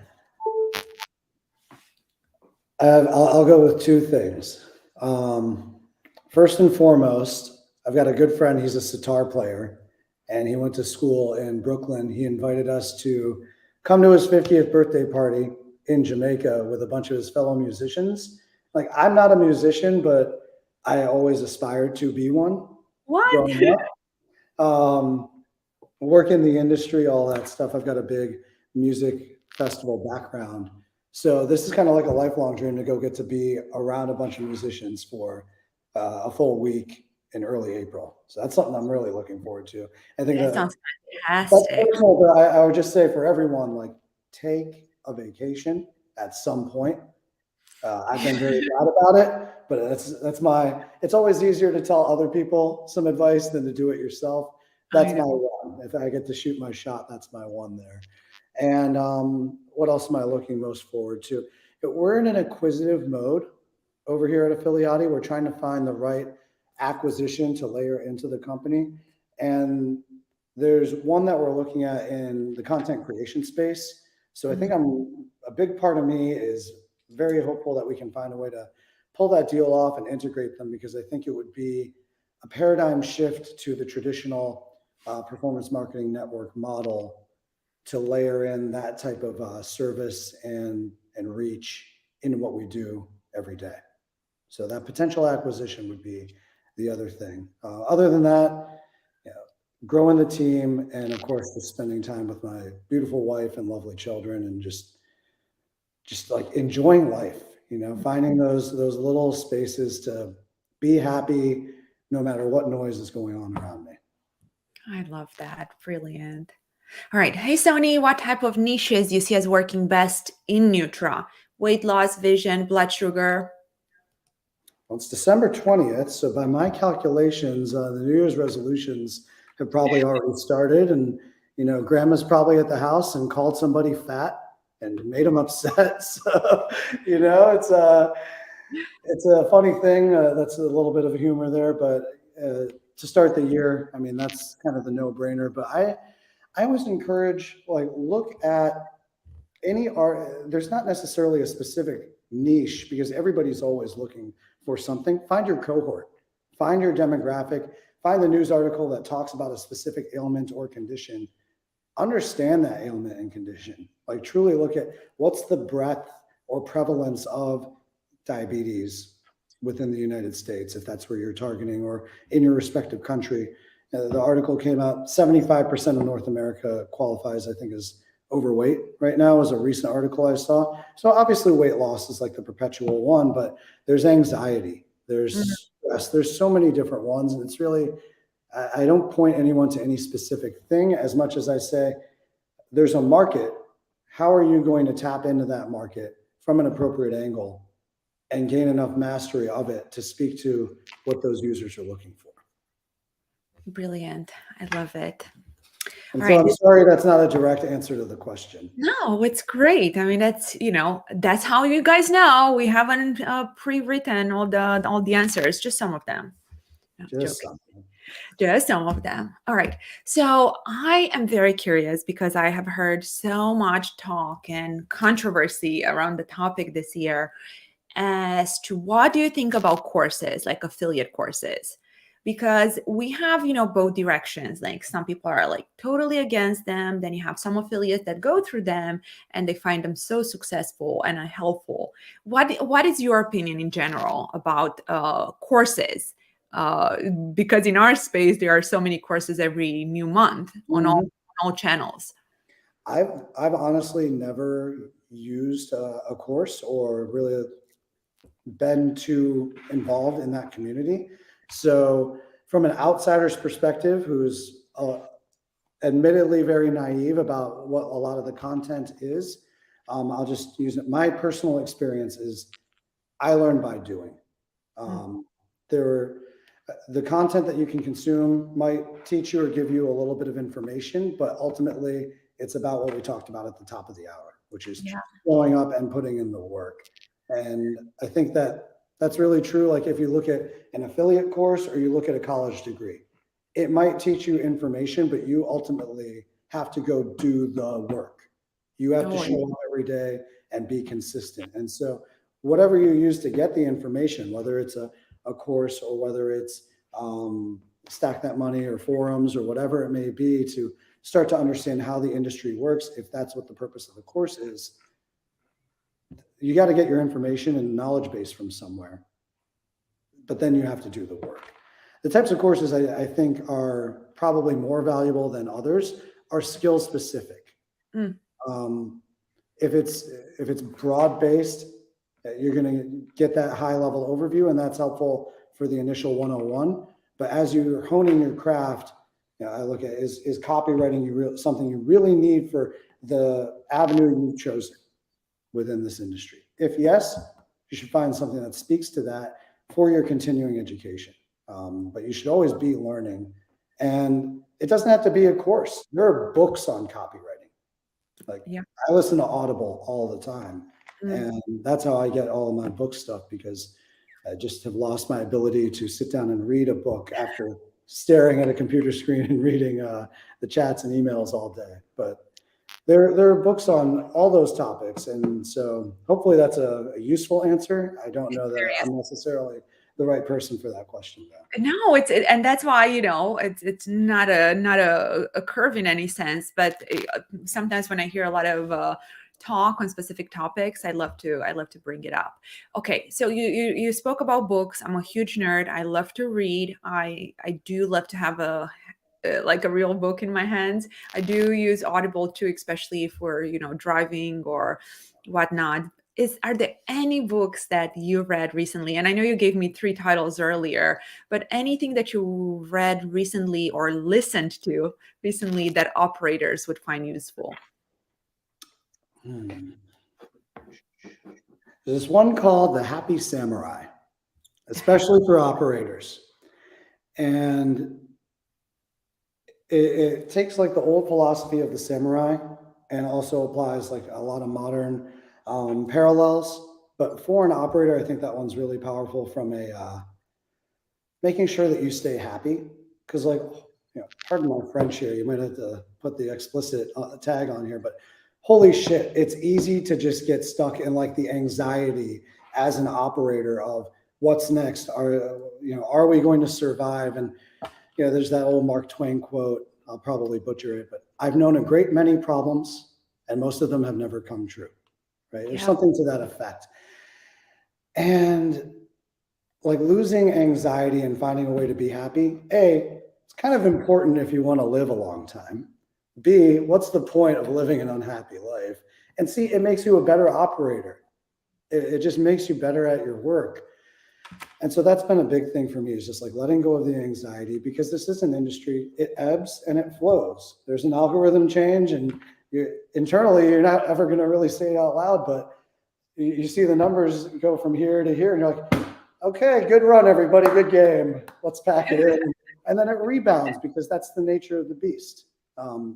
I'll go with two things. First and foremost, I've got a good friend. He's a sitar player, and he went to school in Brooklyn. He invited us to come to his 50th birthday party in Jamaica with a bunch of his fellow musicians. Like, I'm not a musician, but I always aspired to be one What? growing up. Work in the industry, all that stuff. I've got a big music festival background. So this is kind of like a lifelong dream to go get to be around a bunch of musicians for a full week in early April. So that's something I'm really looking forward to. I think That that sounds that's fantastic. personal, but I would just say for everyone, like, take a vacation at some point. I've been very bad about it, but it's always easier to tell other people some advice than to do it yourself. I That's my know. one. If I get to shoot my shot, that's my one there. And what else am I looking most forward to? We're in an acquisitive mode over here at Affiliati. We're trying to find the right acquisition to layer into the company. And there's one that we're looking at in the content creation space. So I think Mhm. a big part of me is very hopeful that we can find a way to pull that deal off and integrate them, because I think it would be a paradigm shift to the traditional performance marketing network model to layer in that type of service and reach into what we do every day. So that potential acquisition would be the other thing. Other than that, you know, growing the team, and of course, just spending time with my beautiful wife and lovely children, and just like enjoying life. You know, finding those little spaces to be happy, no matter what noise is going on around me. I love that. Brilliant. All right. Hey, Sonny, what type of niches do you see as working best in Nutra? Weight loss, vision, blood sugar? Well, it's December 20th, so by my calculations, the New Year's resolutions have probably already started, and you know, Grandma's probably at the house and called somebody fat and made them upset. So, you know, it's a funny thing. That's a little bit of a humor there, but to start the year, I mean, that's kind of the no-brainer. But I always encourage, like, look at any art. There's not necessarily a specific niche, because everybody's always looking for something. Find your cohort, find your demographic, find the news article that talks about a specific ailment or condition. Understand that ailment and condition. Like, truly look at what's the breadth or prevalence of diabetes within the United States, if that's where you're targeting, or in your respective country. The article came out, 75% of North America qualifies, I think, as overweight right now, is a recent article I saw. So obviously weight loss is like the perpetual one, but there's anxiety, there's stress, there's so many different ones. And it's really, I don't point anyone to any specific thing as much as I say, there's a market. How are you going to tap into that market from an appropriate angle and gain enough mastery of it to speak to what those users are looking for? Brilliant. I love it. And All so right. I'm sorry that's not a direct answer to the question. No, it's great. I mean, that's, that's how you guys know we haven't pre-written all the answers, just some of them. No, Just joking. something. Just some of them. All right. So I am very curious, because I have heard so much talk and controversy around the topic this year, as to what do you think about courses, like affiliate courses? Because we have, both directions. Like, some people are like totally against them. Then you have some affiliates that go through them and they find them so successful and are helpful. What is your opinion in general about courses? Because in our space, there are so many courses every new month on all channels. I've honestly never used a course or really been too involved in that community. So from an outsider's perspective, who's admittedly very naive about what a lot of the content is, I'll just use it. My personal experience is I learned by doing. The content that you can consume might teach you or give you a little bit of information, but ultimately it's about what we talked about at the top of the hour, which is showing up and putting in the work. And I think that that's really true. Like, if you look at an affiliate course or you look at a college degree, it might teach you information, but you ultimately have to go do the work. You have to show up every day and be consistent. And so whatever you use to get the information, whether it's a course or whether it's Stack That Money or forums or whatever it may be, to start to understand how the industry works, if that's what the purpose of the course is, you got to get your information and knowledge base from somewhere, but then you have to do the work. The types of courses I think are probably more valuable than others are skill specific. If it's broad based, you're going to get that high level overview, and that's helpful for the initial 101. But as you're honing your craft, I look at, is copywriting something you really need for the avenue you've chosen within this industry? If yes, you should find something that speaks to that for your continuing education. But you should always be learning, and it doesn't have to be a course. There are books on copywriting. Like, I listen to Audible all the time, and that's how I get all of my book stuff, because I just have lost my ability to sit down and read a book after staring at a computer screen and reading the chats and emails all day. But There are books on all those topics, and so hopefully that's a useful answer. I don't know that I'm necessarily the right person for that question, though. No, and that's why, it's not a curve in any sense, but sometimes when I hear a lot of talk on specific topics, I love to bring it up. Okay, so you spoke about books. I'm a huge nerd. I love to read. I do love to have like a real book in my hands. I do use Audible too, especially if we're, driving or whatnot. Are there any books that you read recently? And I know you gave me three titles earlier, but anything that you read recently or listened to recently that operators would find useful? Hmm. There's one called The Happy Samurai, especially for operators. And it takes like the old philosophy of the samurai and also applies like a lot of modern parallels. But for an operator, I think that one's really powerful from a making sure that you stay happy. Because, like, pardon my French here, you might have to put the explicit tag on here, but holy shit, it's easy to just get stuck in like the anxiety as an operator of what's next. Are we going to survive? And there's that old Mark Twain quote. I'll probably butcher it, but I've known a great many problems, and most of them have never come true. Right? There's something to that effect. And like losing anxiety and finding a way to be happy, A, it's kind of important if you want to live a long time. B, what's the point of living an unhappy life? And C, it makes you a better operator. It just makes you better at your work. And so that's been a big thing for me, is just like letting go of the anxiety, because this is an industry, it ebbs and it flows. There's an algorithm change, and internally, you're not ever going to really say it out loud, but you see the numbers go from here to here, and you're like, okay, good run, everybody, good game. Let's pack it in. And then it rebounds, because that's the nature of the beast.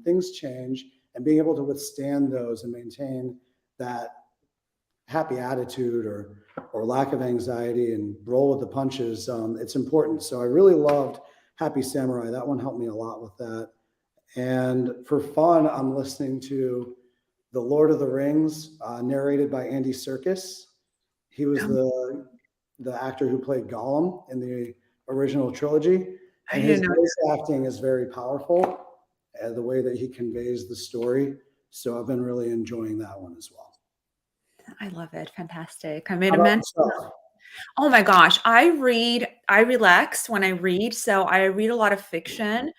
Things change, and being able to withstand those and maintain that happy attitude or lack of anxiety and roll with the punches, it's important. So I really loved Happy Samurai. That one helped me a lot with that. And for fun, I'm listening to The Lord of the Rings, narrated by Andy Serkis. He was the actor who played Gollum in the original trilogy, and his voice acting is very powerful, the way that he conveys the story. So I've been really enjoying that one as well. I love it. Fantastic. I made How a about mention. yourself? Oh my gosh, I relax when I read. So I read a lot of fiction.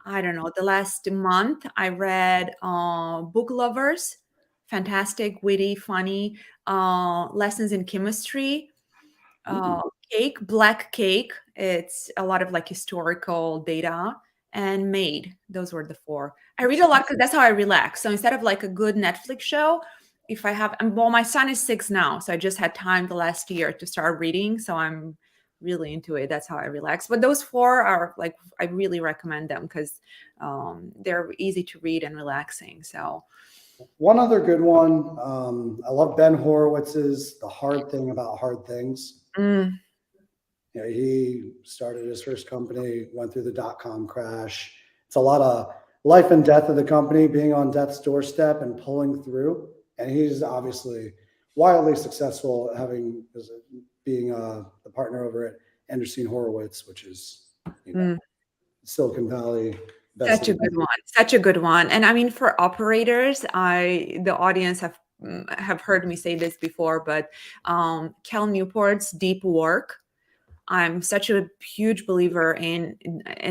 I don't know, the last month I read Book Lovers, fantastic, witty, funny, lessons in chemistry, uh, Black Cake. It's a lot of like historical data, and Made. Those were the four. I read a lot because that's how I relax. So instead of like a good Netflix show, if I have, and well, my son is 6 now, so I just had time the last year to start reading. So I'm really into it. That's how I relax. But those four are like, I really recommend them because they're easy to read and relaxing. So One other good one. I love Ben Horowitz's The Hard Thing About Hard Things. mm, He started his first company, went through the dot-com crash. It's a lot of life and death of the company, being on death's doorstep and pulling through. And he's obviously wildly successful, being the partner over at Anderson Horowitz, which is mm. Silicon Valley best. Such a good one. Such a good one. And I mean, for operators, the audience have heard me say this before, but Cal Newport's Deep Work. I'm such a huge believer in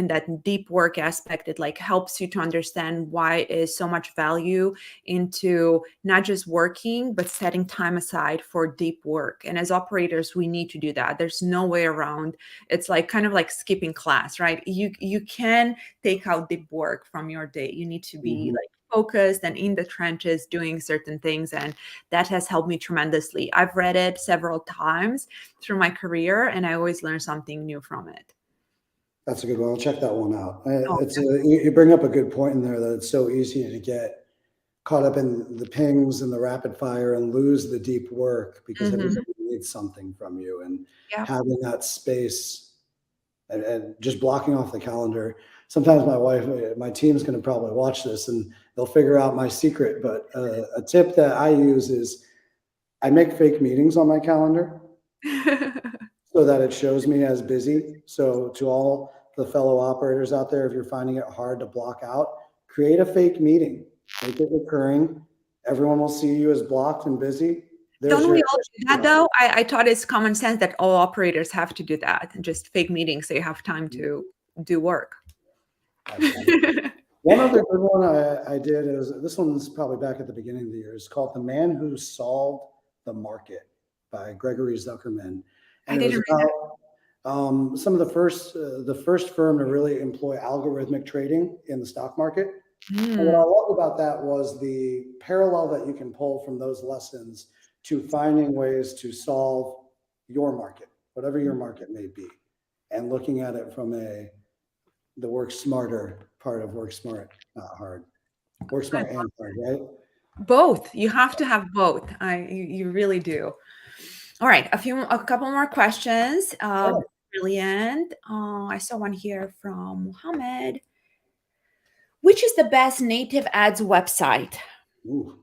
that deep work aspect. It like helps you to understand why is so much value into not just working, but setting time aside for deep work. And as operators, we need to do that. There's no way around. It's like kind of like skipping class, right? You can take out deep work from your day. You need to be like focused and in the trenches doing certain things. And that has helped me tremendously. I've read it several times through my career, and I always learn something new from it. That's a good one. I'll check that one out. Oh, You bring up a good point in there, that it's so easy to get caught up in the pings and the rapid fire and lose the deep work, because everybody needs something from you, and yeah. having that space and just blocking off the calendar. sometimes my team's going to probably watch this and they'll figure out my secret. But a tip that I use is I make fake meetings on my calendar so that it shows me as busy. So to all the fellow operators out there, if you're finding it hard to block out, create a fake meeting, make it recurring. Everyone will see you as blocked and busy. There's Don't your we all do that though? I thought it's common sense that all operators have to do that, just fake meetings so you have time to do work. One other good one I did is this one's probably back at the beginning of the year. It's called "The Man Who Solved the Market" by Gregory Zuckerman, I and it was didn't read about some of the first firm to really employ algorithmic trading in the stock market. And what I it. loved about that was the parallel that you can pull from those lessons to finding ways to solve your market, whatever your market may be, and looking at it from the work smarter part of work smart, not hard. Work smart and hard, right? Both. You have to have both. You really do. All right, a couple more questions. Yeah. Brilliant. I saw one here from Muhammad. Which is the best native ads website? Ooh.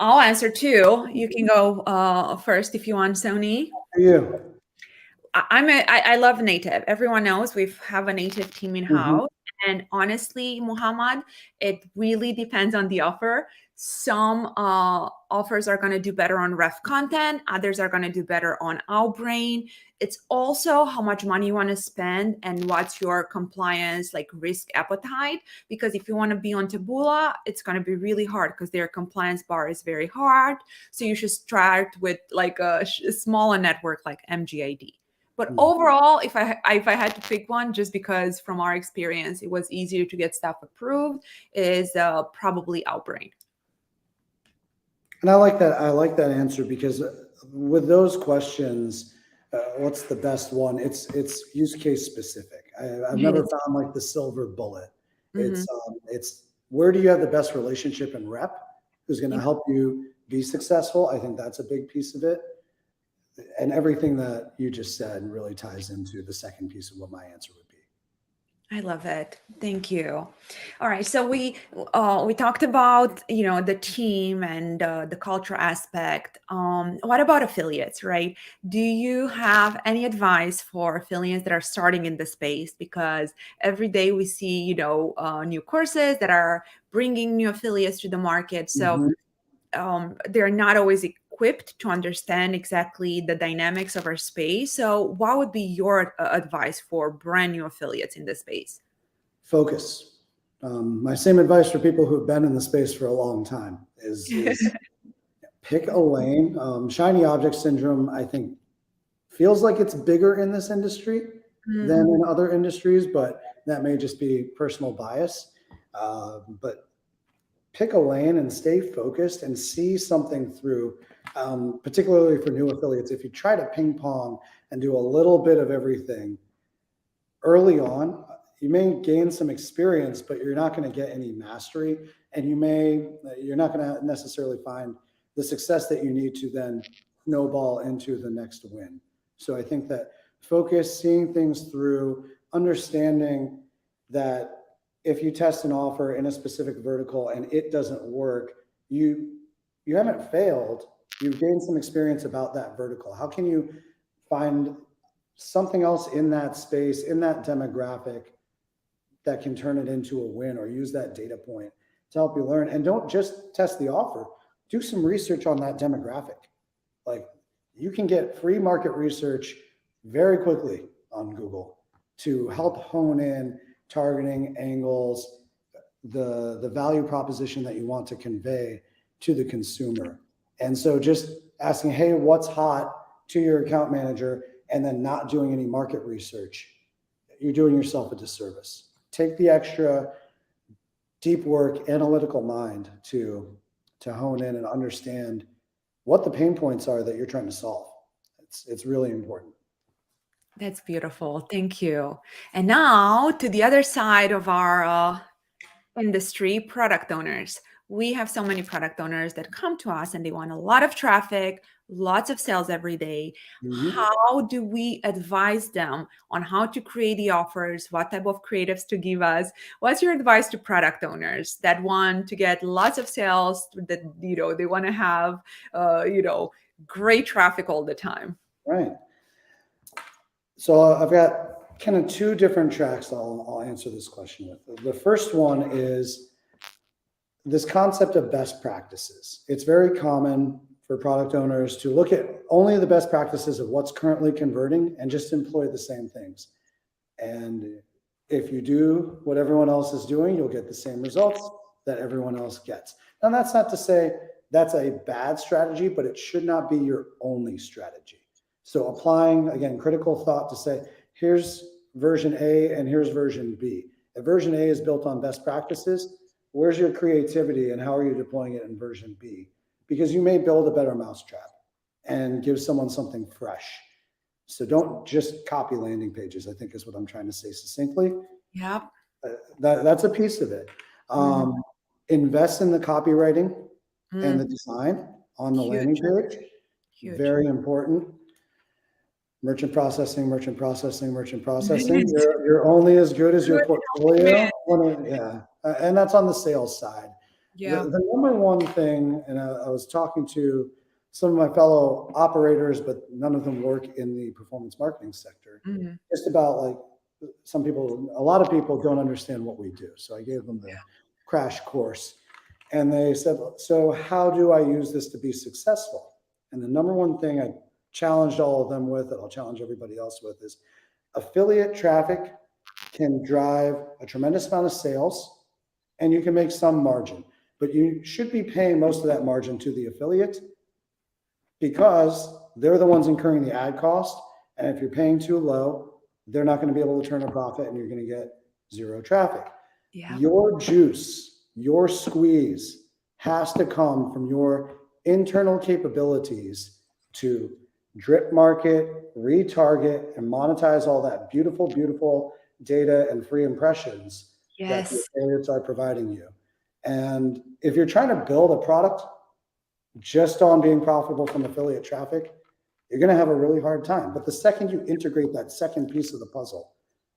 I'll answer two. You can go first if you want, Sony. For you. I love native. Everyone knows we have a native team in house. And honestly, Muhammad, it really depends on the offer. Some offers are going to do better on ref content. Others are going to do better on Outbrain. It's also how much money you want to spend and what's your compliance, like risk appetite. Because if you want to be on Taboola, it's going to be really hard because their compliance bar is very hard. So you should start with like a smaller network like MGID. But overall, if I had to pick one, just because from our experience, it was easier to get stuff approved, is probably Outbrain. And I like that. I like that answer because with those questions, what's the best one? It's use case specific. I've never found like the silver bullet. It's where do you have the best relationship and rep who's going to help you be successful? I think that's a big piece of it. And everything that you just said really ties into the second piece of what my answer would be. I love it. Thank you. All right, so we talked about the team and the culture aspect. What about affiliates, right? Do you have any advice for affiliates that are starting in the space? Because every day we see new courses that are bringing new affiliates to the market. So they're not always equipped to understand exactly the dynamics of our space. So what would be your advice for brand new affiliates in this space? Focus. My same advice for people who've been in the space for a long time is pick a lane. Shiny object syndrome, I think, feels like it's bigger in this industry than in other industries, but that may just be personal bias. But pick a lane and stay focused and see something through, particularly for new affiliates. If you try to ping pong and do a little bit of everything early on, you may gain some experience, but you're not going to get any mastery, and you're not going to necessarily find the success that you need to then snowball into the next win. So I think that focus, seeing things through, understanding that if you test an offer in a specific vertical and it doesn't work, you haven't failed. You've gained some experience about that vertical. How can you find something else in that space, in that demographic, that can turn it into a win, or use that data point to help you learn? And don't just test the offer. Do some research on that demographic. Like, you can get free market research very quickly on Google to help hone in targeting angles, the value proposition that you want to convey to the consumer. And so just asking, hey, what's hot, to your account manager, and then not doing any market research, you're doing yourself a disservice. Take the extra deep work, analytical mind to hone in and understand what the pain points are that you're trying to solve. It's really important. That's beautiful. Thank you. And now to the other side of our industry, product owners. we have so many product owners that come to us and they want a lot of traffic, lots of sales every day. Mhm. How do we advise them on how to create the offers, what type of creatives to give us? What's your advice to product owners that want to get lots of sales, that they want to have great traffic all the time? Right. So I've got kind of two different tracks I'll answer this question with. The first one is this concept of best practices. It's very common for product owners to look at only the best practices of what's currently converting and just employ the same things. And if you do what everyone else is doing, you'll get the same results that everyone else gets. Now, that's not to say that's a bad strategy, but it should not be your only strategy. So applying, again, critical thought to say, here's version A and here's version B. If version A is built on best practices, where's your creativity and how are you deploying it in version B? Because you may build a better mousetrap and give someone something fresh. So don't just copy landing pages, I think is what I'm trying to say succinctly. Yep. That's a piece of it. Mhm. Invest in the copywriting and the Mm, design on the landing huge, page. huge. Very important. Merchant processing, merchant processing, merchant processing. You're only as good as your Good portfolio. man. Yeah. And that's on the sales side. Yeah. The number one thing, and I was talking to some of my fellow operators, but none of them work in the performance marketing sector, Mhm. just about like a lot of people don't understand what we do. So I gave them the crash course and they said, so how do I use this to be successful? And the number one thing I challenged all of them with, that I'll challenge everybody else with, is affiliate traffic can drive a tremendous amount of sales and you can make some margin, but you should be paying most of that margin to the affiliate because they're the ones incurring the ad cost. And if you're paying too low, they're not going to be able to turn a profit and you're going to get zero traffic. Yeah. Your juice, your squeeze has to come from your internal capabilities to drip market, retarget, and monetize all that beautiful, beautiful data and free impressions that the Yes. affiliates are providing you. And if you're trying to build a product just on being profitable from affiliate traffic, you're going to have a really hard time. But the second you integrate that second piece of the puzzle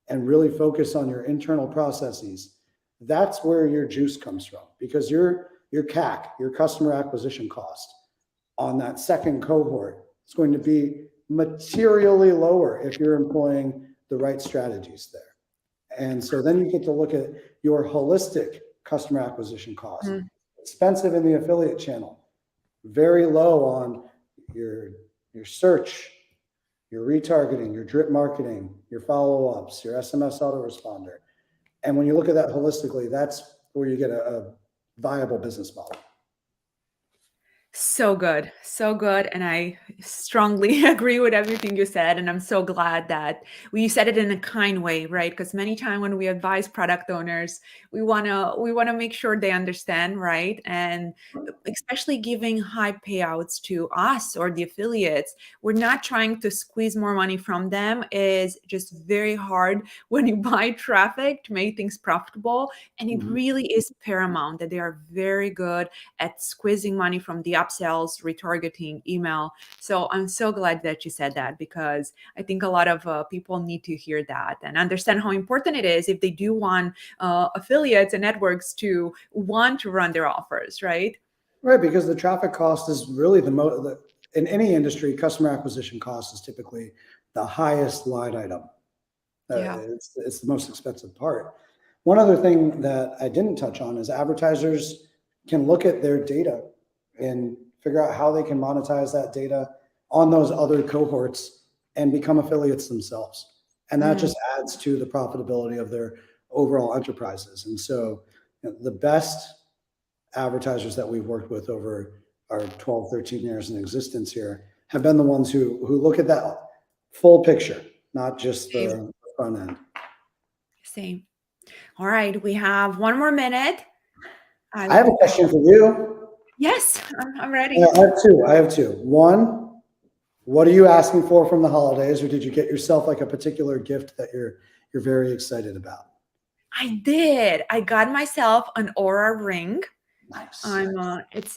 and really focus on your internal processes, that's where your juice comes from, because your CAC, your customer acquisition cost on that second cohort is going to be materially lower if you're employing the right strategies there. And so then you get to look at your holistic customer acquisition cost. Mm. Expensive in the affiliate channel, very low on your search, your retargeting, your drip marketing, your follow-ups, your SMS autoresponder. And when you look at that holistically, that's where you get a viable business model. So good. So good. And I strongly agree with everything you said. And I'm so glad that you said it in a kind way, right? Because many times when we advise product owners, we wanna make sure they understand, right? And especially giving high payouts to us or the affiliates, we're not trying to squeeze more money from them. Is just very hard when you buy traffic to make things profitable. And it Mhm. really is paramount that they are very good at squeezing money from the upsells, retargeting, email. So I'm so glad that you said that, because I think a lot of people need to hear that and understand how important it is if they do want affiliates and networks to want to run their offers, right? Right, because the traffic cost is really in any industry, customer acquisition cost is typically the highest line item. Yeah. It's the most expensive part. One other thing that I didn't touch on is advertisers can look at their data and figure out how they can monetize that data on those other cohorts and become affiliates themselves. And that Mm. just adds to the profitability of their overall enterprises. And so the best advertisers that we've worked with over our 12, 13 years in existence here have been the ones who look at that full picture, not just Same. the front end. Same. All right. We have 1 more minute. I have a question for you. Yes, I'm I ready. have two. I have two. One, what are you asking for from the holidays, or did you get yourself like a particular gift that you're very excited about? I did. I got myself an Aura ring. Nice.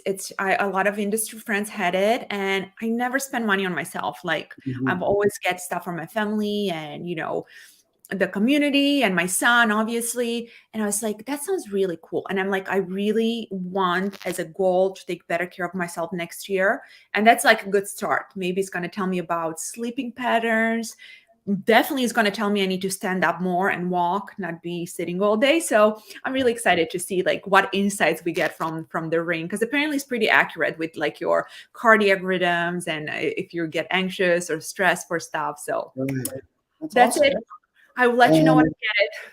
It's a lot of industry friends had it, and I never spend money on myself. Like I've Mhm. always get stuff from my family and the community and my son, obviously. And I was like, that sounds really cool. And I'm like, I really want as a goal to take better care of myself next year. And that's like a good start. Maybe it's going to tell me about sleeping patterns. Definitely is going to tell me I need to stand up more and walk, not be sitting all day. So I'm really excited to see like what insights we get from the ring, because apparently it's pretty accurate with like your cardiac rhythms and if you get anxious or stressed for stuff. So Right. That's that's awesome. it. I will let you know when And I get it.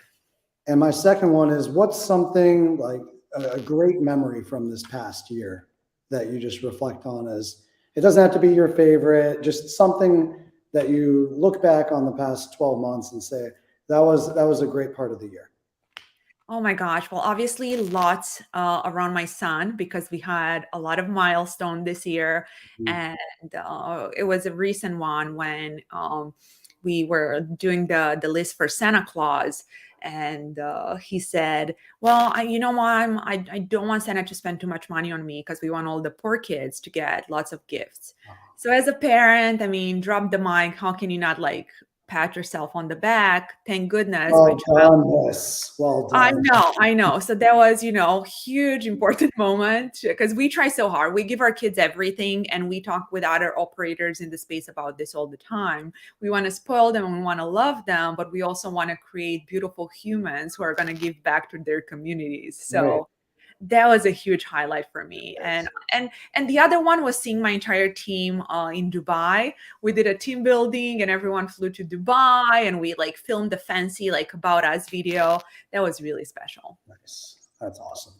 and my second one is, what's something like a great memory from this past year that you just reflect on as, it doesn't have to be your favorite, just something that you look back on the past 12 months and say, that was a great part of the year. Oh my gosh. Well, obviously, lots around my son because we had a lot of milestone this year, Mhm. and it was a recent one when we were doing the list for Santa Claus, and he said, "Well, Mom, I don't want Santa to spend too much money on me because we want all the poor kids to get lots of gifts." So, as a parent, I mean, drop the mic. How can you not like pat yourself on the back? Thank goodness my Well child. done, miss. Well I done. know, I know. So that was, huge important moment because we try so hard. We give our kids everything and we talk with other operators in the space about this all the time. We want to spoil them and we want to love them, but we also want to create beautiful humans who are going to give back to their communities. Right. So that was a huge highlight for me. And the other one was seeing my entire team in Dubai. We did a team building and everyone flew to Dubai and we like filmed the fancy like about us video. That was really special. Nice. That's awesome.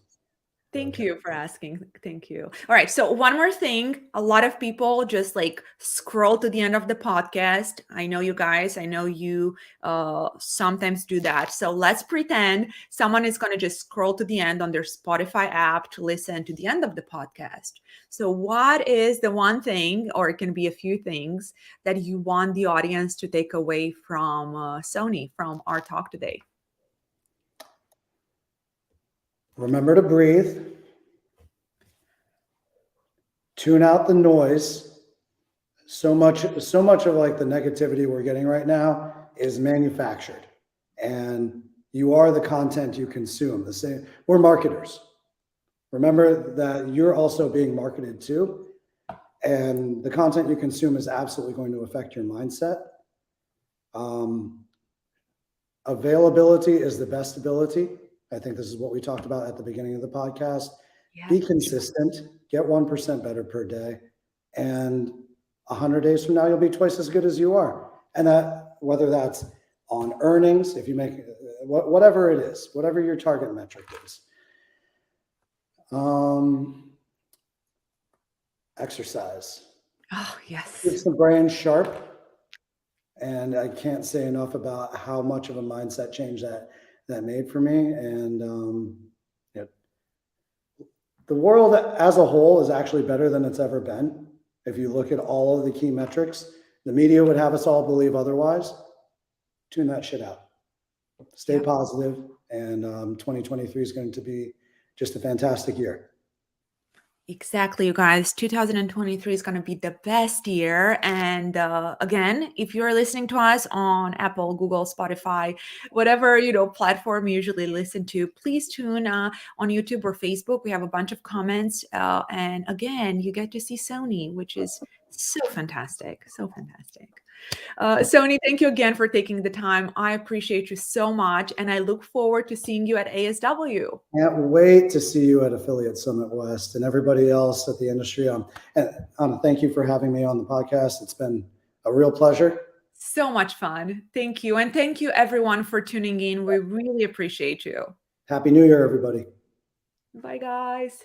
Really Thank good. you for asking. Thank you. All right. So, one more thing. A lot of people just like scroll to the end of the podcast. I know you guys, I know you sometimes do that. So, let's pretend someone is going to just scroll to the end on their Spotify app to listen to the end of the podcast. So, what is the one thing, or it can be a few things, that you want the audience to take away from Sony, from our talk today? Remember to breathe, tune out the noise. So much of like the negativity we're getting right now is manufactured, and you are the content you consume. The same, we're marketers. Remember that you're also being marketed to, and the content you consume is absolutely going to affect your mindset. Um, Availability is the best ability. I think this is what we talked about at the beginning of the podcast. Be Yes. consistent, get 1% better per day, and 100 days from now, you'll be twice as good as you are. And that, whether that's on earnings, if you make whatever it is, whatever your target metric is. Exercise Oh, yes. keeps the brain sharp, and I can't say enough about how much of a mindset change that made for me. And yeah, the world as a whole is actually better than it's ever been. If you look at all of the key metrics, the media would have us all believe otherwise. Tune that shit out. Stay Yep. positive, and 2023 is going to be just a fantastic year. Exactly, you guys. 2023 is going to be the best year. And again, if you're listening to us on Apple, Google, Spotify, whatever platform you usually listen to, please tune on YouTube or Facebook. We have a bunch of comments, and again, you get to see Sony, which is so fantastic, so fantastic. Sony, thank you again for taking the time. I appreciate you so much, and I look forward to seeing you at ASW. Can't wait to see you at Affiliate Summit West and everybody else at the industry. And thank you for having me on the podcast. It's been a real pleasure. So much fun. Thank you. And thank you, everyone, for tuning in. We really appreciate you. Happy New Year, everybody. Bye, guys.